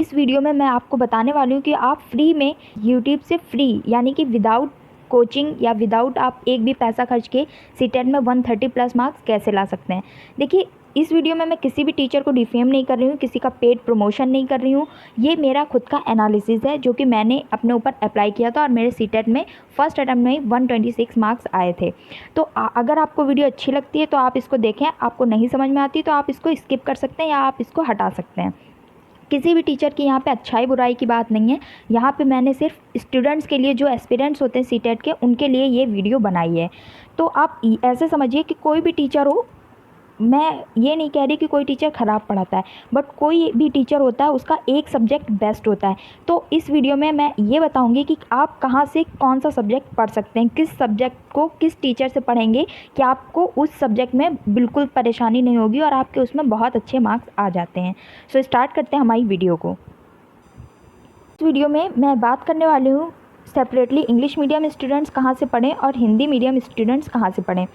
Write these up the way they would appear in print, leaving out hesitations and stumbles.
इस वीडियो में मैं आपको बताने वाली हूँ कि आप फ्री में यूट्यूब से फ्री यानी कि विदाउट कोचिंग या विदाउट आप एक भी पैसा खर्च के सीटेट में 130 प्लस मार्क्स कैसे ला सकते हैं। देखिए, इस वीडियो में मैं किसी भी टीचर को डिफेम नहीं कर रही हूँ, किसी का पेड प्रमोशन नहीं कर रही हूँ। ये मेरा खुद का एनालिसिस है जो कि मैंने अपने ऊपर अप्लाई किया था और मेरे सीटेट में फर्स्ट अटैम्प्ट में ही 126 मार्क्स आए थे। तो अगर आपको वीडियो अच्छी लगती है तो आप इसको देखें, आपको नहीं समझ में आती तो आप इसको स्किप कर सकते हैं या आप इसको हटा सकते हैं। किसी भी टीचर की यहाँ पे अच्छाई बुराई की बात नहीं है। यहाँ पे मैंने सिर्फ स्टूडेंट्स के लिए, जो एस्पिरेंट्स होते हैं सीटेट के, उनके लिए ये वीडियो बनाई है। तो आप ऐसे समझिए कि कोई भी टीचर हो, मैं ये नहीं कह रही कि कोई टीचर ख़राब पढ़ाता है, बट कोई भी टीचर होता है उसका एक सब्जेक्ट बेस्ट होता है। तो इस वीडियो में मैं ये बताऊंगी कि आप कहाँ से कौन सा सब्जेक्ट पढ़ सकते हैं, किस सब्जेक्ट को किस टीचर से पढ़ेंगे कि आपको उस सब्जेक्ट में बिल्कुल परेशानी नहीं होगी और आपके उसमें बहुत अच्छे मार्क्स आ जाते हैं। सो स्टार्ट करते हैं हमारी वीडियो को। इस वीडियो में मैं बात करने वाली हूँ सेपरेटली इंग्लिश मीडियम स्टूडेंट्स कहाँ से पढ़ें और हिंदी मीडियम स्टूडेंट्स कहाँ से पढ़ें।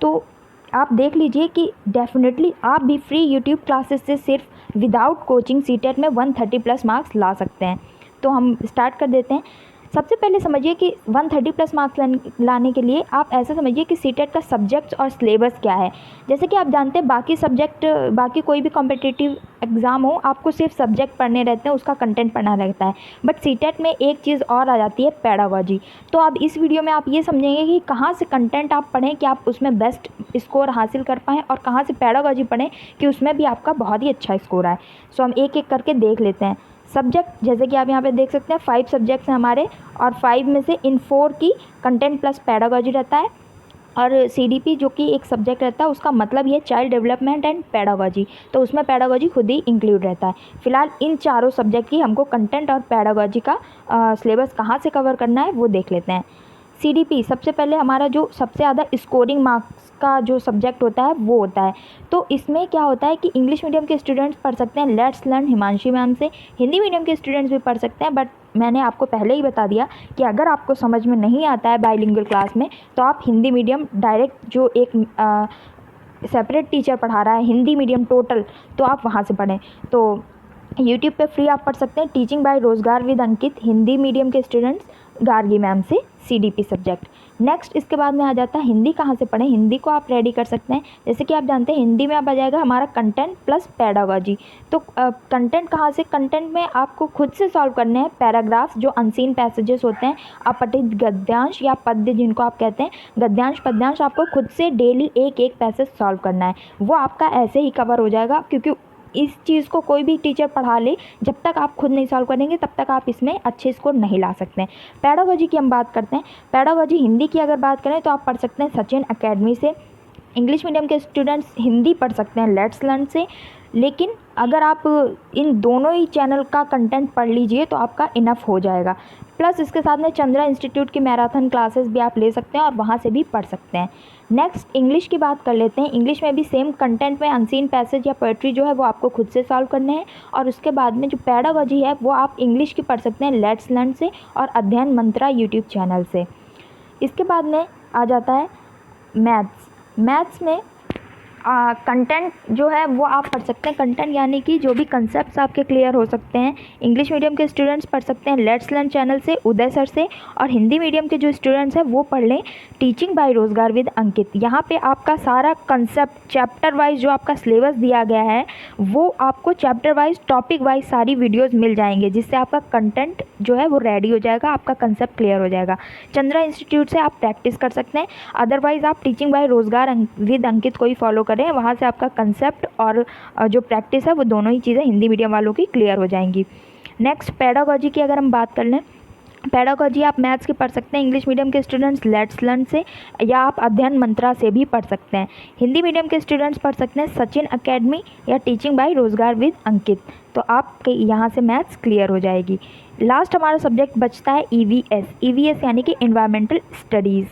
तो आप देख लीजिए कि डेफिनेटली आप भी फ्री यूट्यूब क्लासेस से सिर्फ विदाउट कोचिंग सीटेट में 130 प्लस मार्क्स ला सकते हैं। तो हम स्टार्ट कर देते हैं। सबसे पहले समझिए कि 130 प्लस मार्क्स लाने के लिए आप ऐसा समझिए कि सीटेट का सब्जेक्ट्स और सिलेबस क्या है। जैसे कि आप जानते हैं बाकी सब्जेक्ट, बाकी कोई भी कॉम्पिटिटिव एग्ज़ाम हो, आपको सिर्फ सब्जेक्ट पढ़ने रहते हैं, उसका कंटेंट पढ़ना रहता है। बट सीटेट में एक चीज़ और आ जाती है, पेडागोजी। तो अब इस वीडियो में आप ये समझेंगे कि कहाँ से कंटेंट आप पढ़ें कि आप उसमें बेस्ट स्कोर हासिल कर पाएँ और कहाँ से पेडागोजी पढ़ें कि उसमें भी आपका बहुत ही अच्छा स्कोर आए। सो हम एक एक करके देख लेते हैं। सब्जेक्ट, जैसे कि आप यहाँ पे देख सकते हैं 5 सब्जेक्ट्स हैं हमारे, और 5 में से इन 4 की कंटेंट प्लस पेडागोजी रहता है। और सीडीपी जो कि एक सब्जेक्ट रहता है, उसका मतलब ये चाइल्ड डेवलपमेंट एंड पेडागोजी, तो उसमें पेडागोजी खुद ही इंक्लूड रहता है। फिलहाल इन चारों सब्जेक्ट की हमको कंटेंट और पेडागोजी का सिलेबस कहाँ से कवर करना है वो देख लेते हैं। सीडीपी सबसे पहले हमारा जो सबसे ज़्यादा स्कोरिंग मार्क्स का जो सब्जेक्ट होता है वो होता है। तो इसमें क्या होता है कि इंग्लिश मीडियम के स्टूडेंट्स पढ़ सकते हैं लेट्स लर्न हिमांशी मैम से, हिंदी मीडियम के स्टूडेंट्स भी पढ़ सकते हैं। बट मैंने आपको पहले ही बता दिया कि अगर आपको समझ में नहीं आता है बाइलिंगुअल क्लास में, तो आप हिंदी मीडियम डायरेक्ट जो एक सेपरेट टीचर पढ़ा रहा है हिंदी मीडियम टोटल, तो आप वहाँ से पढ़ें। तो यूट्यूब पे फ्री आप पढ़ सकते हैं टीचिंग बाय रोज़गार विद अंकित, हिंदी मीडियम के स्टूडेंट्स, गार्गी मैम से, सीडीपी सब्जेक्ट। नेक्स्ट इसके बाद में आ जाता है हिंदी कहाँ से पढ़ें। हिंदी को आप रेडी कर सकते हैं। जैसे कि आप जानते हैं हिंदी में अब आ जाएगा हमारा कंटेंट प्लस पेडागोजी। तो कंटेंट कहाँ से, कंटेंट में आपको खुद से सॉल्व करने हैं पैराग्राफ्स, जो अनसीन पैसेजेस होते हैं, अपठित गद्यांश या पद्य जिनको आप कहते हैं, गद्यांश पद्यांश, आपको खुद से डेली एक एक पैसेज सॉल्व करना है। वो आपका ऐसे ही कवर हो जाएगा, क्योंकि इस चीज़ को कोई भी टीचर पढ़ा ले, जब तक आप खुद नहीं सॉल्व करेंगे तब तक आप इसमें अच्छे स्कोर नहीं ला सकते हैं। पेडागोजी की हम बात करते हैं। पेडागोजी हिंदी की अगर बात करें तो आप पढ़ सकते हैं सचिन एकेडमी से। इंग्लिश मीडियम के स्टूडेंट्स हिंदी पढ़ सकते हैं लेट्स लर्न से। लेकिन अगर आप इन दोनों ही चैनल का कंटेंट पढ़ लीजिए तो आपका इनफ हो जाएगा। प्लस इसके साथ में चंद्रा इंस्टीट्यूट की मैराथन क्लासेस भी आप ले सकते हैं और वहाँ से भी पढ़ सकते हैं। नेक्स्ट इंग्लिश की बात कर लेते हैं। इंग्लिश में भी सेम कंटेंट में अनसीन पैसेज या पोएट्री जो है वो आपको खुद से सॉल्व करने हैं। और उसके बाद में जो पेडागोजी है वो आप इंग्लिश की पढ़ सकते हैं लेट्स लर्न से और अध्ययन मंत्रा यूट्यूब चैनल से। इसके बाद में आ जाता है मैथ्स। मैथ्स में कंटेंट जो है वो आप पढ़ सकते हैं। कंटेंट यानी कि जो भी कंसेप्ट्स आपके क्लियर हो सकते हैं। इंग्लिश मीडियम के स्टूडेंट्स पढ़ सकते हैं लेट्स लर्न चैनल से, उदय सर से। और हिंदी मीडियम के जो स्टूडेंट्स हैं वो पढ़ लें टीचिंग बाय रोज़गार विद अंकित। यहाँ पे आपका सारा कंसेप्ट चैप्टर वाइज जो आपका सिलेबस दिया गया है वो आपको चैप्टर वाइज, टॉपिक वाइज सारी वीडियोज़ मिल जाएंगे, जिससे आपका कंटेंट जो है वो रेडी हो जाएगा, आपका कंसेप्ट क्लियर हो जाएगा। चंद्रा इंस्टीट्यूट से आप प्रैक्टिस कर सकते हैं। अदरवाइज़ आप टीचिंग बाय रोज़गार विद अंकित को ही फॉलो करें, वहाँ से आपका कंसेप्ट और जो प्रैक्टिस है वो दोनों ही चीज़ें हिंदी मीडियम वालों की क्लियर हो जाएंगी। नेक्स्ट पेडागोजी की अगर हम बात कर लें, पेडागोजी आप मैथ्स की पढ़ सकते हैं इंग्लिश मीडियम के स्टूडेंट्स लेट्स लर्न से, या आप अध्ययन मंत्रा से भी पढ़ सकते हैं। हिंदी मीडियम के स्टूडेंट्स पढ़ सकते हैं सचिन एकेडमी या टीचिंग बाय रोज़गार विद अंकित। तो आपके यहाँ से मैथ्स क्लियर हो जाएगी। लास्ट हमारा सब्जेक्ट बचता है ईवीएस। ईवीएस यानी कि एनवायरमेंटल स्टडीज़।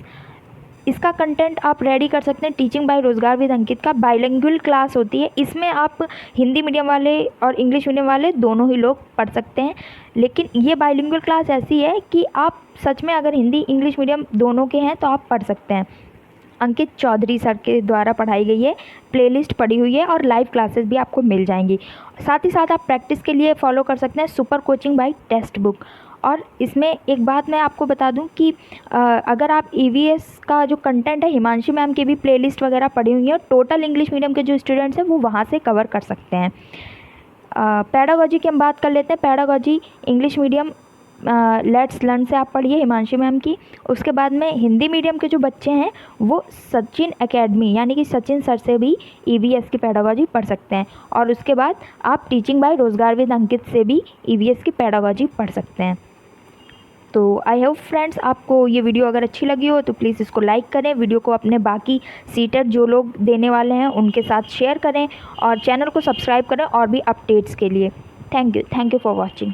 इसका कंटेंट आप रेडी कर सकते हैं टीचिंग बाय रोज़गार विद अंकित का। बाइलिंगुअल क्लास होती है, इसमें आप हिंदी मीडियम वाले और इंग्लिश मीडियम वाले दोनों ही लोग पढ़ सकते हैं। लेकिन ये बाइलिंगुअल क्लास ऐसी है कि आप सच में अगर हिंदी इंग्लिश मीडियम दोनों के हैं तो आप पढ़ सकते हैं। अंकित चौधरी सर के द्वारा पढ़ाई गई है, प्लेलिस्ट पड़ी हुई है और लाइव क्लासेस भी आपको मिल जाएंगी। साथ ही साथ आप प्रैक्टिस के लिए फॉलो कर सकते हैं super coaching bye text book. और इसमें एक बात मैं आपको बता दूं कि अगर आप ईवीएस का जो कंटेंट है, हिमांशी मैम की भी प्लेलिस्ट वगैरह पड़ी हुई है, टोटल इंग्लिश मीडियम के जो स्टूडेंट्स हैं वो वहाँ से कवर कर सकते हैं। पैडागोजी की हम बात कर लेते हैं। Pedagogy English medium let's learn से आप पढ़िए हिमांशी मैम की। उसके बाद में हिंदी मीडियम के जो बच्चे हैं वो सचिन एकेडमी यानी कि सचिन सर से भी ईवीएस की पैडागोजी पढ़ सकते हैं। और उसके बाद आप टीचिंग बाय रोजगार विद अंकित से भी ईवीएस की पैडागोजी पढ़ सकते हैं। तो आई होप फ्रेंड्स आपको ये वीडियो अगर अच्छी लगी हो तो प्लीज़ इसको लाइक करें, वीडियो को अपने बाकी सीटेट जो लोग देने वाले हैं उनके साथ शेयर करें और चैनल को सब्सक्राइब करें और भी अपडेट्स के लिए। Thank you for watching.